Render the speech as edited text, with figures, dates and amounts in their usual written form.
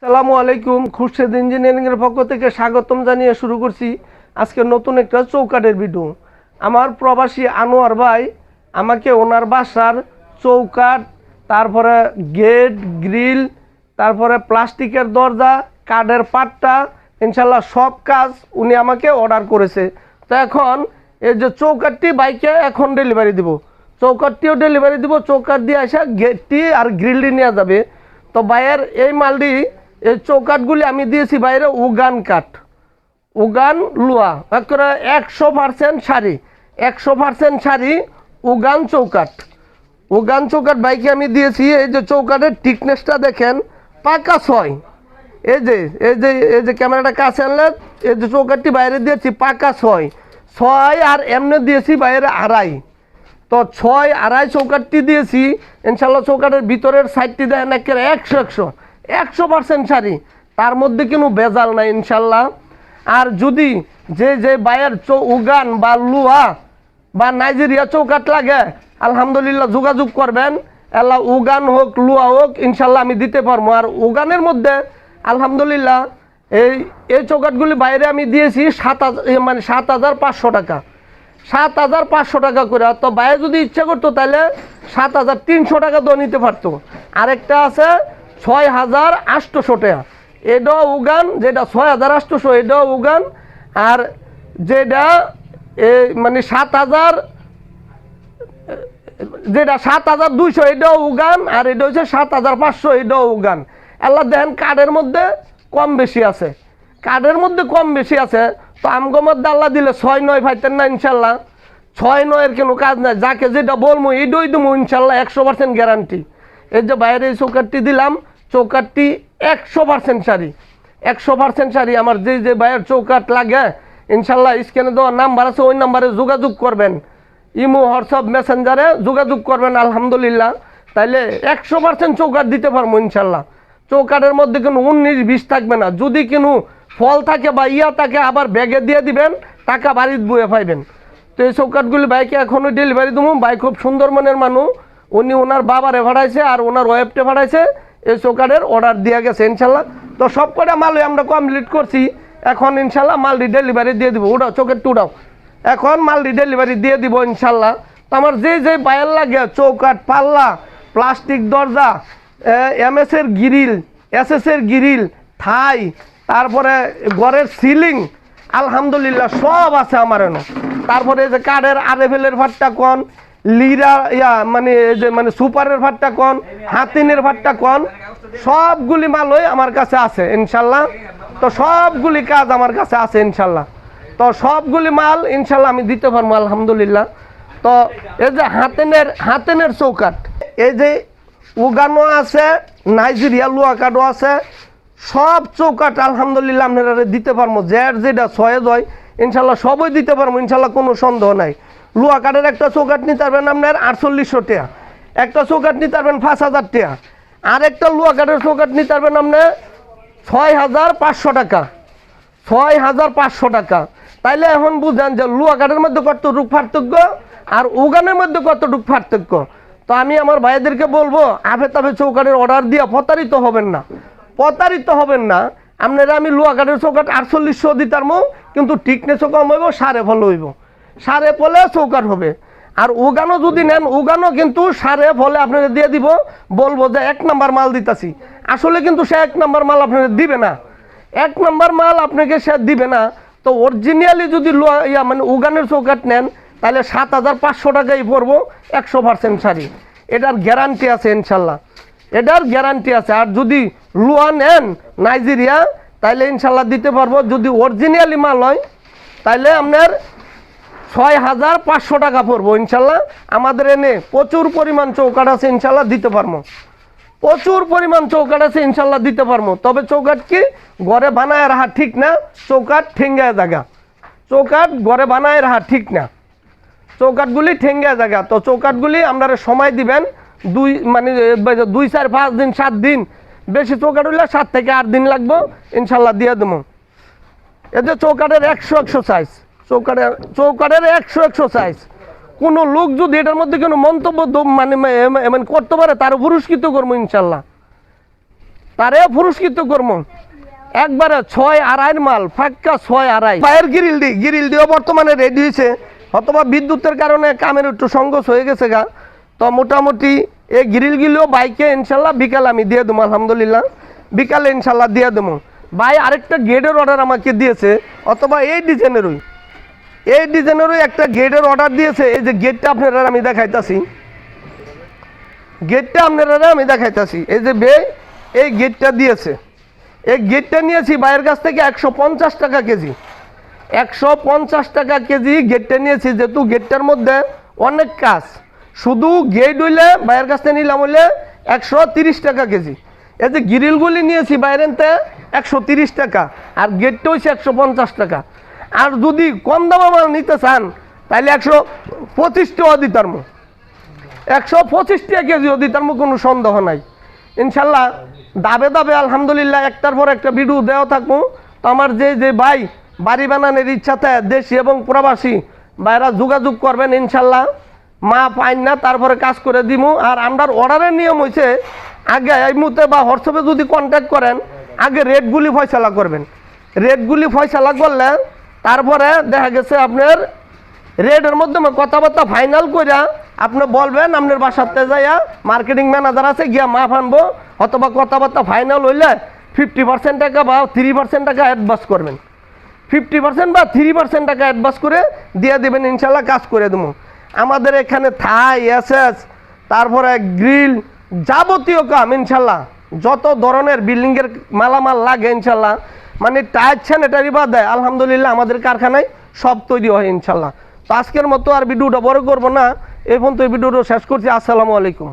আসসালামু আলাইকুম। খুরশেদ ইঞ্জিনিয়ারিং এর পক্ষ থেকে স্বাগতম জানিয়ে শুরু করছি আজকে নতুন একটা চৌকাঠের ভিডিও। আমার প্রবাসী আনোয়ার ভাই আমাকে ওনার বাসার চৌকাঠ, তারপরে গেট, গ্রিল, তারপরে প্লাস্টিকের দরজা, কাঠের পাট্টা, ইনশাল্লাহ সব কাজ উনি আমাকে অর্ডার করেছে। তো এখন এই যে চৌকাঠটি বাইকে এখন ডেলিভারি দিব, চৌকাঠটিও ডেলিভারি দিব, চৌকাঠ দিয়ে আসা গেটটি আর গ্রিলটি নিয়ে যাবে। তো ভাইয়ের এই মালটি, এই চৌকাঠগুলি আমি দিয়েছি বাইরে উগান কাঠ, উগান লোয়া, একেবারে 100% শাড়ি, 100% শাড়ি উগান চৌকাঠ। উগান চৌকাঠ বাইকে আমি দিয়েছি। এই যে চৌকাঠের থিকনেসটা দেখেন, পাকা 6। এই যে এই যে এই যে ক্যামেরাটা কাছে আনলে, এই যে চৌকাঠটি বাইরে দিয়েছি পাকা 6 আর এমনি দিয়েছি বাইরে 2.5। তো 6.5 চৌকাঠটি দিয়েছি। ইনশাল্লাহ চৌকাঠের ভিতরের সাইডটি দেখেন একেবারে 100% শাড়ি, তার মধ্যে কোনো ভেজাল নাই ইনশাল্লাহ। আর যদি যে বাইয়ের উগান বা লুহা বা নাইজেরিয়া চৌকাঠ লাগে, আলহামদুলিল্লাহ যোগাযোগ করবেন। আল্লাহ উগান হোক লুহা হোক ইনশাল্লাহ আমি দিতে পারবো। আর উগানের মধ্যে আলহামদুলিল্লাহ এই এই চৌকাঠগুলি বাইরে আমি দিয়েছি 7,500 টাকা, 7,500 টাকা করে। তো বাইরে যদি ইচ্ছা করতো তাহলে 7,300 টাকা দিয়ে নিতে পারতো। আরেকটা আছে 6,800 টাকা, এটাও উগান, যেটা 6,800 এটাও উগান। আর যেটা মানে 7,000, যেটা 7,200 এটাও উগান। আর এটা হচ্ছে 7,500 এটাও উগান। আল্লাহ দেখেন কাঠের মধ্যে কম বেশি আছে, কাঠের মধ্যে কম বেশি আছে। তো আমগো মধ্যে আল্লাহ দিলে 6-9 ফাইতেন না ইনশাল্লাহ। 6-9 কোনো কাজ নাই, যাকে যেটা বলবো এটাই দেবো ইনশাল্লাহ, 100% গ্যারান্টি। এই যে বাইরে এই চৌকাঠটি দিলাম, চৌকাঠটি 100% শাড়ি, 100% শাড়ি। আমার যে বাইরের চৌকাঠ লাগে ইনশাল্লাহ স্ক্যানে দেওয়া নাম্বার আছে, ওই নাম্বারে যোগাযোগ করবেন, ইমো হোয়াটসঅ্যাপ মেসেঞ্জারে যোগাযোগ করবেন আলহামদুলিল্লাহ। তাইলে 100% চৌকাঠ দিতে পারবো ইনশাল্লাহ। চৌকাঠের মধ্যে কোনো 19-20 থাকবে না। যদি কোনো ফল থাকে বা থাকে আবার ব্যাগে দিয়ে দিবেন, টাকা বাড়িতে বয়ে পাইবেন। তো এই চৌকাঠগুলি বাইকে এখনও ডেলিভারি দেবো। ভাই খুব সুন্দর মনের মানুষ, উনি ওনার বাবারে ভাড়াইছে আর ওনার ওয়াইফটে ভাড়াইছে, এই চৌকাঠের অর্ডার দিয়ে গেছে ইনশাল্লাহ। তো সব কটা মালই আমরা কমপ্লিট করছি, এখন ইনশাল্লাহ মালটি ডেলিভারি দিয়ে দিব। ওটাও চৌকাঠটি উঠাও, এখন মালটি ডেলিভারি দিয়ে দিব ইনশাল্লাহ। তো আমার যে বাইরের লাগে চৌকাঠ, পাল্লা, প্লাস্টিক দরজা, MS এর গ্রিল, SS এর গ্রিল, থাই, তারপরে ঘরের সিলিং, আলহামদুলিল্লাহ সব আছে আমার এনো। তারপরে এই যে কাঠের আরেফেলের ভাতটা কন, লিরা মানে এই যে মানে সুপারের ভাতটা কন, হাতিনের ভাতটা কন, সবগুলি মালই আমার কাছে আছে ইনশাল্লাহ। তো সবগুলি কাজ আমার কাছে আছে ইনশাল্লাহ। তো সবগুলি মাল ইনশাল্লাহ আমি দিতে পারবো আলহামদুলিল্লাহ। তো এই যে হাতেনের চৌকাঠ, এই যে উগানো আছে, নাইজেরিয়া লোয়া কাঠও আছে, সব চৌকাঠ আলহামদুলিল্লাহ আপনারা দিতে পারবো। যেটা ছয়ে হয় ইনশাল্লাহ সবই দিতে পারবো ইনশাল্লাহ, কোনো সন্দেহ নাই। লোয়া কাঠের একটা চৌকাঠ নিতে পারবেন আপনার 4800 টাকা, একটা চৌকাঠ নিতে পারবেন 5,000 টাকা, আর একটা লোয়া কাঠের চৌকাঠ নিতে পারবেন আপনার 6,500 টাকা, 6,500 টাকা। তাইলে এখন বুঝেন যে লোয়া কাঠের মধ্যে কতটুকু পার্থক্য আর উগানের মধ্যে কতটুকু পার্থক্য। তো আমি আমার ভাইদেরকে বলবো, আফে তাফে চৌকাঠের অর্ডার দিয়ে প্রতারিত হবেন না, প্রতারিত হবেন না। আপনারা আমি লোয়া কাঠের চৌকাঠ 4800 দিতাম, কিন্তু ঠিকনেসও কম হইব, সাড়ে ফল হইব, সাড়ে ফলে চৌকাঠ হবে। আর উগানও যদি নেন, উগানও কিন্তু সাড়ে ফলে আপনারা দিয়ে দিব, বলবো যে 1 নাম্বার মাল দিতাছি, আসলে কিন্তু সে 1 নাম্বার মাল আপনারা দিবে না, 1 নাম্বার মাল আপনাকে সে দিবে না। তো অরিজিনালি যদি মানে উগানের চৌকাঠ নেন তাহলে 7,500 টাকাই পড়বো, 100% শাড়ি, এটার গ্যারান্টি আছে ইনশাল্লাহ, এটার গ্যারান্টি আছে। আর যদি লোয়া নেন নাইজেরিয়া তাইলে ইনশাল্লাহ দিতে পারবো। যদি অরিজিনালি মাল হয় তাইলে আপনার 6,500 টাকা পড়বো ইনশাল্লাহ। আমাদের এনে প্রচুর পরিমাণ চৌকাঠ আছে ইনশাল্লাহ, দিতে পারবো, প্রচুর পরিমাণ চৌকাঠ আছে ইনশাল্লাহ দিতে পারবো। তবে চৌকাঠ কি ঘরে বানায় রাখা ঠিক না, চৌকাঠ ঠেঙ্গায় জায়গা, চৌকাঠ ঘরে বানায় রাখা ঠিক না, চৌকাঠগুলি ঠেঙ্গায় জায়গা। তো চৌকাঠগুলি আপনারা সময় দিবেন 2, 4, 5 দিন, 7 দিন, বেশি চৌকাঠ হইলে 7 থেকে 8 দিন লাগবো ইনশাল্লাহ দিয়ে দেবো। এদের চৌকাঠের 100 সাইজ, চৌকাঠের 100 সাইজ। কোনো লোক যদি এটার মধ্যে কোনো মন্তব্য মানে করতে পারে তার পুরস্কৃত করবো ইনশাল্লাহ। তারে পুরস্কৃত করবো একবারে 6.5 মাল ফাক্কা 6.5 ফায়ার গ্রিল দিয়েও বর্তমানে রেডি হয়েছে, অথবা বিদ্যুতের কারণে কামের একটু সংঘর্ষ হয়ে গেছে গা। তো মোটামুটি এই গ্রিলগুলো বাইকে ইনশাল্লাহ বিকাল আমি দিয়ে দেবো, আলহামদুলিল্লাহ বিকালে ইনশাল্লাহ দিয়ে দেবো। ভাই আরেকটা গেটের অর্ডার আমাকে দিয়েছে, অথবা এই ডিজাইনেরই একটা গেটের অর্ডার দিয়েছে। এই যে গেটটা আপনারা আমি দেখাইতাছি, এই যে এই গেটটা দিয়েছে, এই গেটটা নিয়েছি ভাইয়ের কাছ থেকে 150 টাকা কেজি, 150 টাকা কেজি গেটটা নিয়েছি। যেহেতু গেটটার মধ্যে অনেক কাজ, শুধু গেট হইলে ভাইয়ের কাছ থেকে নিলাম হইলে 130 টাকা কেজি। এই যে গ্রিলগুলি নিয়েছি বাইরেতে 130 টাকা, আর গেটটা হচ্ছে 150 টাকা। আর যদি কম দামে মাল নিতে চান তাহলে 125 টাকা দিতাম, 125 টাকা কেজিও দিতাম, কোনো সন্দেহ নাই। ইনশাল্লাহ দাবে দাবে আলহামদুলিল্লাহ একটার পর একটা ভিডিও দেওয়া থাকবো। তো আমার যে ভাই বাড়ি বানানোর ইচ্ছাতে দেশি এবং প্রবাসী ভাইরা যোগাযোগ করবেন, ইনশাল্লাহ মা পাইন না তারপরে কাজ করে দিব। আর আমরা অর্ডারের নিয়ম হয়েছে আগে এই মুহূর্তে বা হোয়াটসঅ্যাপে যদি কন্ট্যাক্ট করেন আগে রেটগুলি ফয়সালা করবেন, রেটগুলি ফয়সালা করলে তারপরে দেখা গেছে আপনার রেটের মাধ্যমে কথাবার্তা ফাইনাল করে আপনি বলবেন, আপনার বাসাতে যাইয়া মার্কেটিং ম্যানেজার আছে গিয়া মাপ আনবো, অথবা কথাবার্তা ফাইনাল হইলে 50% টাকা বা 3% টাকা অ্যাডভান্স করবেন, 50% বা 3% টাকা অ্যাডভান্স করে দিয়ে দেবেন, ইনশাল্লাহ কাজ করে দেবো। আমাদের এখানে থাই এসএস তারপরে গ্রিল যাবতীয় কাম ইনশাল্লাহ যত ধরনের বিল্ডিংয়ের মালামাল লাগে ইনশাল্লাহ, মানে টায়ার স্যানিটারি বাদ দেয় আলহামদুলিল্লাহ আমাদের কারখানায় সব তৈরি হয় ইনশাল্লাহ। তো আজকের মতো আর ভিডিওটা বড় করবো না, এই পর্যন্ত এই ভিডিওটা শেষ করছি। আসসালামু আলাইকুম।